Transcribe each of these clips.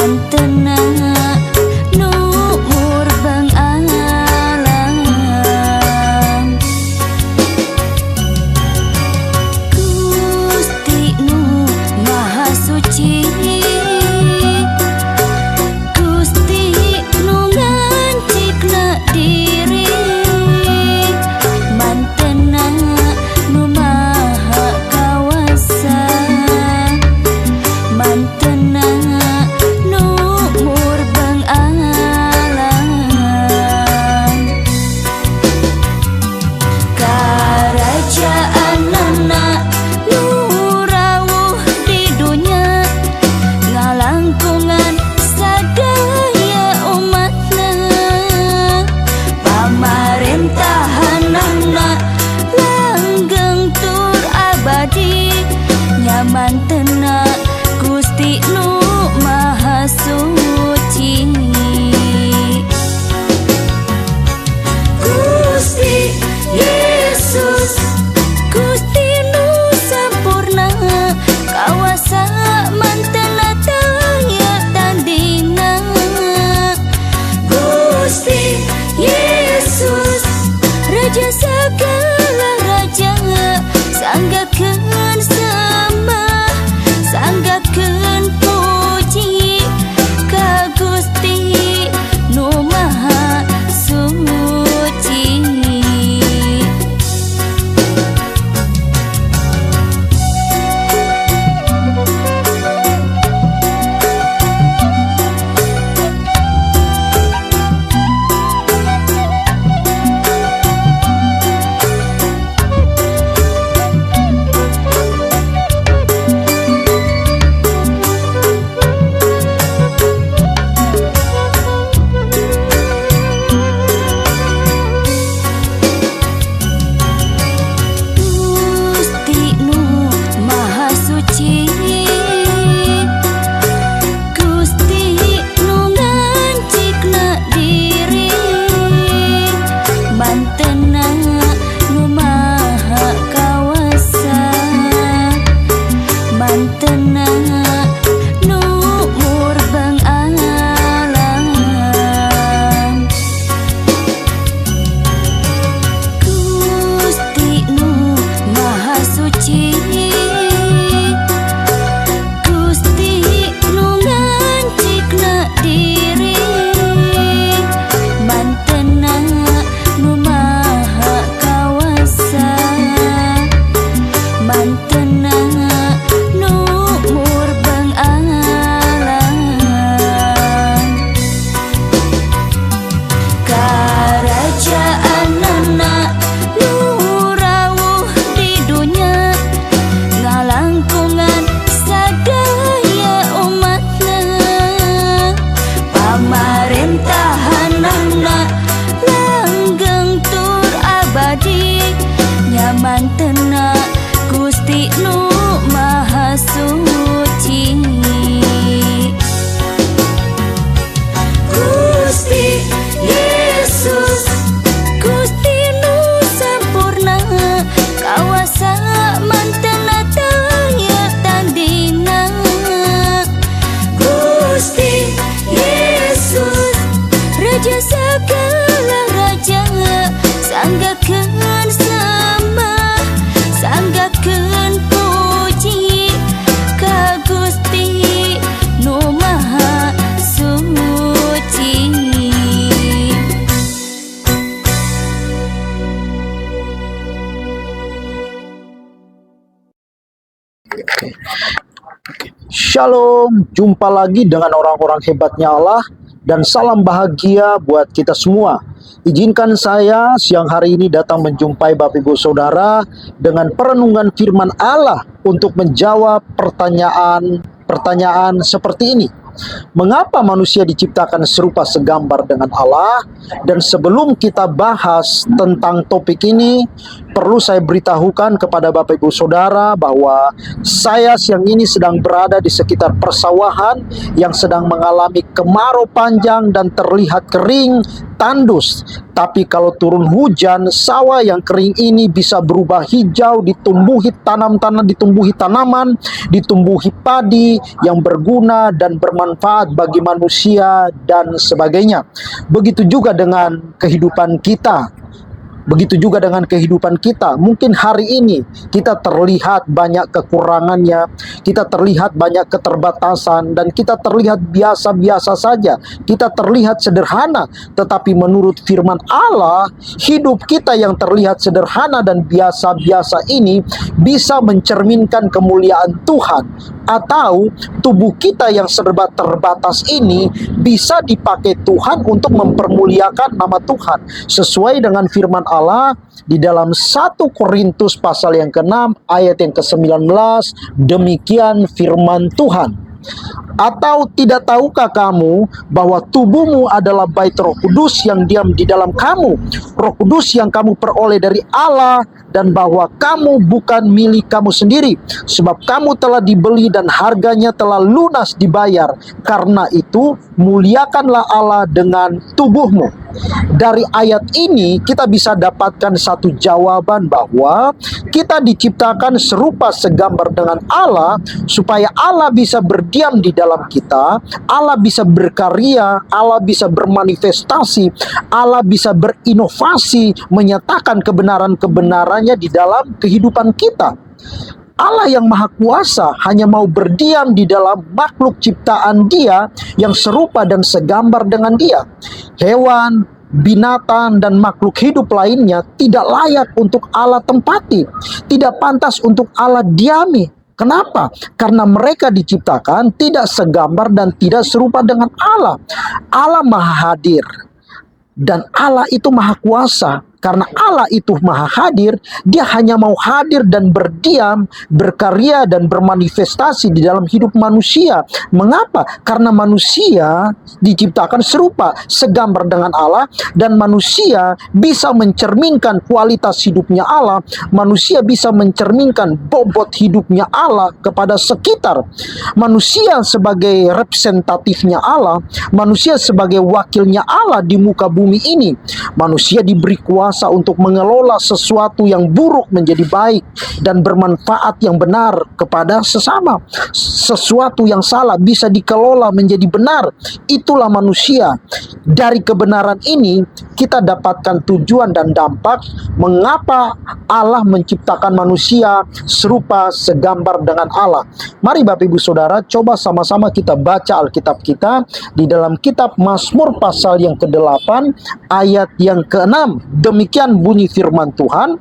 mantena nu murbeng alam. Gusti nu maha suci, Gusti nu ngancikna diri, mantena nu maha kawasa, mantena nu murbeng alam. Karajaanana nu rawuh di dunya, ngalangkungan sadaya umatna. Pamarintahanana langgeng tur abadi, nyaman tena Gusti nu maha suci. Gusti Yesus, Gusti nu sampurna, kawasa mantena taya tandingna. Gusti Yesus, Raja segala raja, sanggakeun sembah, sanggakeun puji ka Gusti nu maha suci. Gusti nu maha suci, Gusti nu ngancikna diri, mantena nu maha kawasa, mantena nu murbeng alam. Gusti nu maha suci, Gusti nu ngancikna diri, mantena nu maha kawasa, mantena nu murbeng alam. Karajaanana nu rawuh di dunya, ngalangkungan sadaya umatna. Pamarintahanana langgeng tur abadi, nyaman tena Gusti nu maha suci. Gusti Yesus, Gusti nu sampurna, kawasa mantena taya tandingna. Gusti Yesus, Raja segala raja, sanggakeun sembah, sanggakeun puji ka Gusti nu maha suci. Shalom, jumpa lagi dengan orang-orang hebatnya Allah dan salam bahagia buat kita semua. Izinkan saya siang hari ini datang menjumpai Bapak Ibu Saudara dengan perenungan firman Allah untuk menjawab pertanyaan seperti ini. Mengapa manusia diciptakan serupa segambar dengan Allah? Dan sebelum kita bahas tentang topik ini, perlu saya beritahukan kepada Bapak Ibu Saudara bahwa saya siang ini sedang berada di sekitar persawahan yang sedang mengalami kemarau panjang dan terlihat kering tandus. Tapi kalau turun hujan, sawah yang kering ini bisa berubah hijau, ditumbuhi tanaman, ditumbuhi padi yang berguna dan bermanfaat bagi manusia dan sebagainya. Begitu juga dengan kehidupan kita. Begitu juga dengan kehidupan kita. Mungkin hari ini kita terlihat banyak kekurangannya, kita terlihat banyak keterbatasan, dan kita terlihat biasa-biasa saja. Kita terlihat sederhana, tetapi menurut firman Allah, hidup kita yang terlihat sederhana dan biasa-biasa ini bisa mencerminkan kemuliaan Tuhan. Atau tubuh kita yang serba terbatas ini bisa dipakai Tuhan untuk mempermuliakan nama Tuhan. Sesuai dengan firman Allah di dalam 1 Korintus pasal yang ke-6 ayat yang ke-19, demikian firman Tuhan. Atau tidak tahukah kamu bahwa tubuhmu adalah bait Roh Kudus yang diam di dalam kamu, Roh Kudus yang kamu peroleh dari Allah, dan bahwa kamu bukan milik kamu sendiri, sebab kamu telah dibeli dan harganya telah lunas dibayar. Karena itu muliakanlah Allah dengan tubuhmu. Dari ayat ini kita bisa dapatkan satu jawaban bahwa kita diciptakan serupa segambar dengan Allah, supaya Allah bisa berdiam di dalam kita, Allah bisa berkarya, Allah bisa bermanifestasi, Allah bisa berinovasi, menyatakan kebenaran-kebenarannya di dalam kehidupan kita. Allah yang Maha Kuasa hanya mau berdiam di dalam makhluk ciptaan Dia yang serupa dan segambar dengan Dia. Hewan, binatang, dan makhluk hidup lainnya tidak layak untuk Allah tempati, tidak pantas untuk Allah diami. Kenapa? Karena mereka diciptakan tidak segambar dan tidak serupa dengan Allah. Allah Maha Hadir, dan Allah itu Maha Kuasa. Karena Allah itu Maha Hadir, Dia hanya mau hadir dan berdiam, berkarya dan bermanifestasi di dalam hidup manusia. Mengapa? Karena manusia diciptakan serupa, segambar dengan Allah, dan manusia bisa mencerminkan kualitas hidupnya Allah. Manusia bisa mencerminkan bobot hidupnya Allah kepada sekitar. Manusia sebagai representatifnya Allah, manusia sebagai wakilnya Allah di muka bumi ini. Manusia diberi kuasa untuk mengelola sesuatu yang buruk menjadi baik dan bermanfaat yang benar kepada sesama. Sesuatu yang salah bisa dikelola menjadi benar. Itulah manusia. Dari kebenaran ini kita dapatkan tujuan dan dampak mengapa Allah menciptakan manusia serupa segambar dengan Allah. Mari Bapak Ibu Saudara, coba sama-sama kita baca Alkitab kita di dalam kitab Mazmur pasal yang ke-8 ayat yang ke-6. Demikian bunyi firman Tuhan,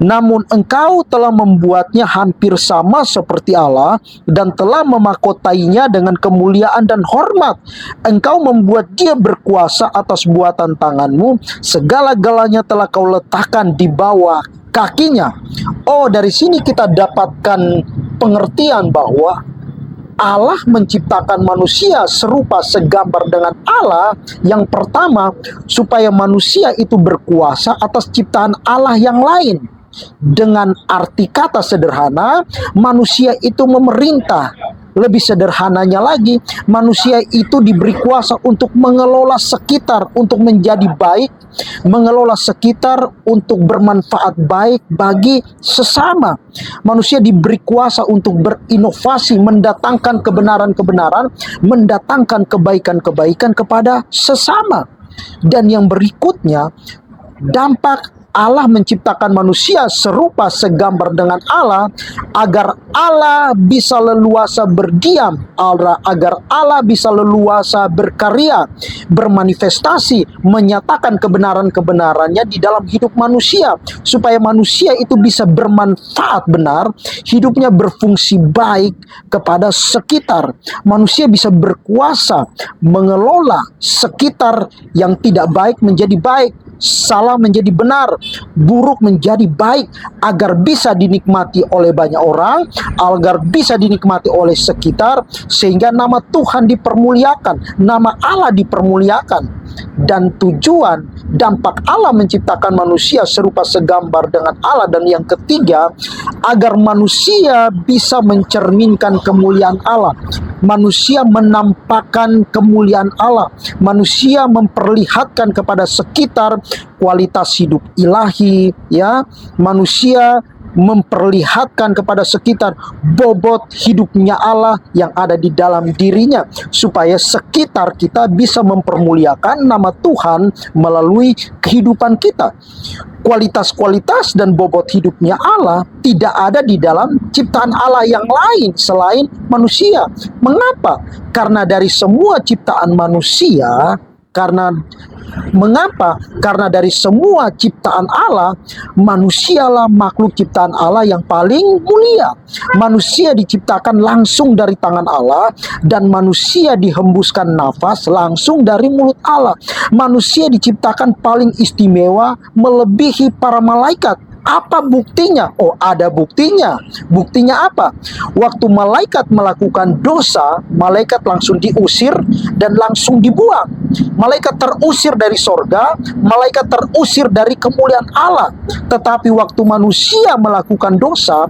namun engkau telah membuatnya hampir sama seperti Allah dan telah memakotainya dengan kemuliaan dan hormat. Engkau membuat dia berkuasa atas buatan tanganmu, segala-galanya telah kau letakkan di bawah kakinya. Oh, dari sini kita dapatkan pengertian bahwa Allah menciptakan manusia serupa segambar dengan Allah. Yang pertama, supaya manusia itu berkuasa atas ciptaan Allah yang lain. Dengan arti kata sederhana, manusia itu memerintah. Lebih sederhananya lagi, manusia itu diberi kuasa untuk mengelola sekitar untuk menjadi baik, mengelola sekitar untuk bermanfaat baik bagi sesama. Manusia diberi kuasa untuk berinovasi, mendatangkan kebenaran-kebenaran, mendatangkan kebaikan-kebaikan kepada sesama. Dan yang berikutnya, dampak Allah menciptakan manusia serupa segambar dengan Allah agar Allah bisa leluasa berdiam, agar Allah bisa leluasa berkarya, bermanifestasi, menyatakan kebenaran-kebenarannya di dalam hidup manusia, supaya manusia itu bisa bermanfaat benar, hidupnya berfungsi baik kepada sekitar. Manusia bisa berkuasa mengelola sekitar yang tidak baik menjadi baik, salah menjadi benar, buruk menjadi baik, agar bisa dinikmati oleh banyak orang, agar bisa dinikmati oleh sekitar, sehingga nama Tuhan dipermuliakan, nama Allah dipermuliakan. dan tujuan dampak Allah menciptakan manusia serupa segambar dengan Allah. Dan yang ketiga, agar manusia bisa mencerminkan kemuliaan Allah. Manusia menampakkan kemuliaan Allah. Manusia memperlihatkan kepada sekitar kualitas hidup ilahi, ya. Manusia memperlihatkan kepada sekitar bobot hidupnya Allah yang ada di dalam dirinya, supaya sekitar kita bisa mempermuliakan nama Tuhan melalui kehidupan kita. Kualitas-kualitas dan bobot hidupnya Allah tidak ada di dalam ciptaan Allah yang lain selain manusia. Mengapa? Karena dari semua ciptaan manusia, Mengapa? Karena dari semua ciptaan Allah, manusialah makhluk ciptaan Allah yang paling mulia. Manusia diciptakan langsung dari tangan Allah, dan manusia dihembuskan nafas langsung dari mulut Allah. Manusia diciptakan paling istimewa, melebihi para malaikat. Apa buktinya? Oh, ada buktinya. Buktinya apa? Waktu malaikat melakukan dosa, malaikat langsung diusir dan langsung dibuang. Malaikat terusir dari sorga, malaikat terusir dari kemuliaan Allah. Tetapi waktu manusia melakukan dosa,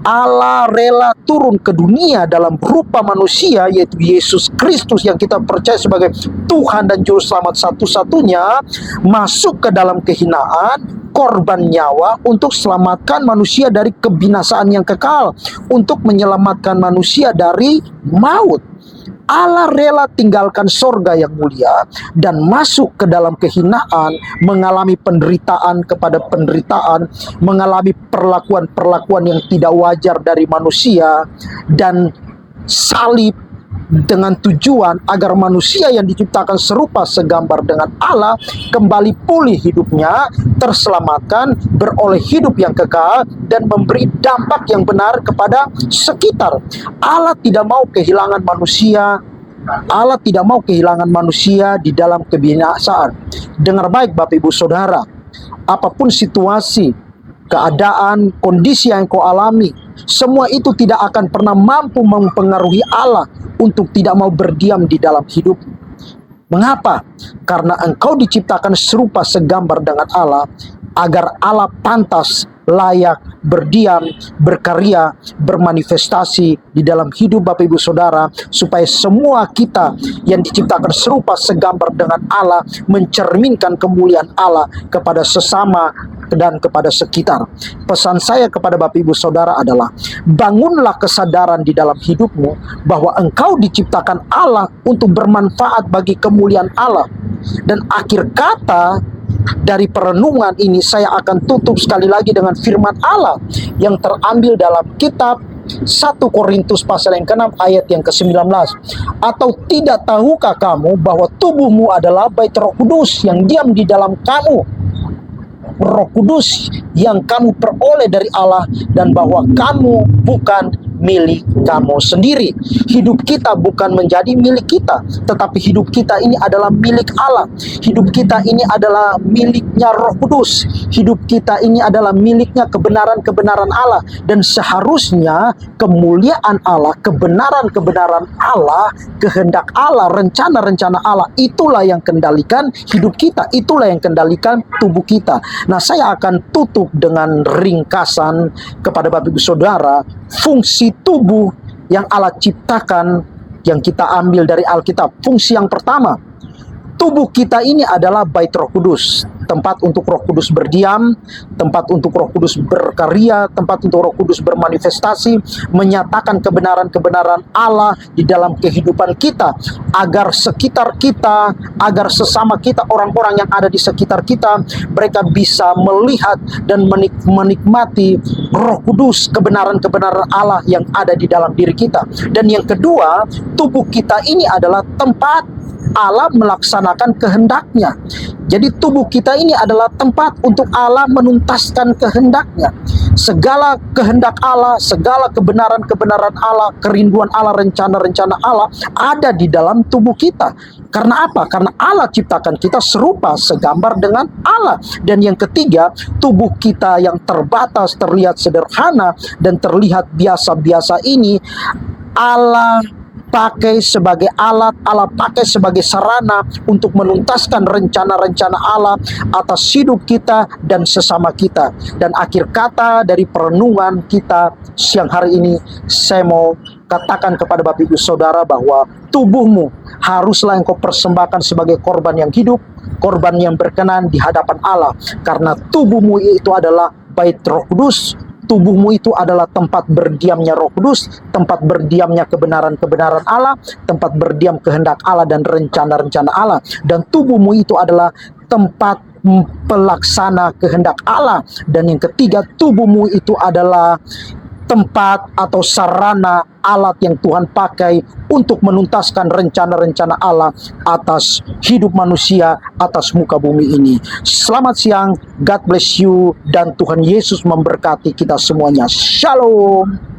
Allah rela turun ke dunia dalam rupa manusia, yaitu Yesus Kristus yang kita percaya sebagai Tuhan dan Juru Selamat satu-satunya, masuk ke dalam kehinaan, korban nyawa untuk selamatkan manusia dari kebinasaan yang kekal, untuk menyelamatkan manusia dari maut. Allah rela tinggalkan sorga yang mulia dan masuk ke dalam kehinaan, mengalami penderitaan kepada penderitaan, mengalami perlakuan-perlakuan yang tidak wajar dari manusia, dan salib dengan tujuan agar manusia yang diciptakan serupa segambar dengan Allah kembali pulih hidupnya, terselamatkan, beroleh hidup yang kekal, dan memberi dampak yang benar kepada sekitar. Allah tidak mau kehilangan manusia. Allah tidak mau kehilangan manusia di dalam kebinasaan. Dengar baik Bapak Ibu Saudara, apapun situasi, keadaan, kondisi yang kau alami, semua itu tidak akan pernah mampu mempengaruhi Allah untuk tidak mau berdiam di dalam hidup. Mengapa? Karena engkau diciptakan serupa segambar dengan Allah, agar Allah pantas, layak, berdiam, berkarya, bermanifestasi di dalam hidup Bapak Ibu Saudara, supaya semua kita yang diciptakan serupa segambar dengan Allah mencerminkan kemuliaan Allah kepada sesama dan kepada sekitar. Pesan saya kepada Bapak Ibu Saudara adalah, bangunlah kesadaran di dalam hidupmu bahwa engkau diciptakan Allah untuk bermanfaat bagi kemuliaan Allah. Dan akhir kata dari perenungan ini saya akan tutup sekali lagi dengan firman Allah yang terambil dalam kitab 1 Korintus pasal yang ke-6 ayat yang ke-19. Atau tidak tahukah kamu bahwa tubuhmu adalah bait Roh Kudus yang diam di dalam kamu, Roh Kudus yang kamu peroleh dari Allah, dan bahwa kamu bukan milik kamu sendiri. Hidup kita bukan menjadi milik kita, tetapi hidup kita ini adalah milik Allah. Hidup kita ini adalah miliknya Roh Kudus. Hidup kita ini adalah miliknya kebenaran-kebenaran Allah. Dan seharusnya kemuliaan Allah, kebenaran-kebenaran Allah, kehendak Allah, rencana-rencana Allah, itulah yang kendalikan hidup kita, itulah yang kendalikan tubuh kita. Nah, saya akan tutup dengan ringkasan kepada Bapak Ibu Saudara, fungsi tubuh yang Allah ciptakan yang kita ambil dari Alkitab. Fungsi yang pertama, tubuh kita ini adalah bait Roh Kudus, tempat untuk Roh Kudus berdiam, tempat untuk Roh Kudus berkarya, tempat untuk Roh Kudus bermanifestasi, menyatakan kebenaran-kebenaran Allah di dalam kehidupan kita, agar sekitar kita, agar sesama kita, orang-orang yang ada di sekitar kita, mereka bisa melihat dan menikmati Roh Kudus, kebenaran-kebenaran Allah yang ada di dalam diri kita. Dan yang kedua, tubuh kita ini adalah tempat Allah melaksanakan kehendaknya. Jadi tubuh kita ini adalah tempat untuk Allah menuntaskan kehendaknya. Segala kehendak Allah, segala kebenaran-kebenaran Allah, kerinduan Allah, rencana-rencana Allah ada di dalam tubuh kita. Karena apa? Karena Allah ciptakan kita serupa segambar dengan Allah. Dan yang ketiga, tubuh kita yang terbatas, terlihat sederhana, dan terlihat biasa-biasa ini, Allah pakai sebagai alat, Allah pakai sebagai sarana untuk menuntaskan rencana-rencana Allah atas hidup kita dan sesama kita. Dan akhir kata dari perenungan kita siang hari ini, saya mau katakan kepada Bapak Ibu Saudara bahwa tubuhmu haruslah engkau persembahkan sebagai korban yang hidup, korban yang berkenan di hadapan Allah. Karena tubuhmu itu adalah bait Roh Kudus, tubuhmu itu adalah tempat berdiamnya Roh Kudus, tempat berdiamnya kebenaran-kebenaran Allah, tempat berdiam kehendak Allah dan rencana-rencana Allah. Dan tubuhmu itu adalah tempat pelaksana kehendak Allah. Dan yang ketiga, tubuhmu itu adalah tempat atau sarana, alat yang Tuhan pakai untuk menuntaskan rencana-rencana Allah atas hidup manusia, atas muka bumi ini. Selamat siang, God bless you, dan Tuhan Yesus memberkati kita semuanya. Shalom.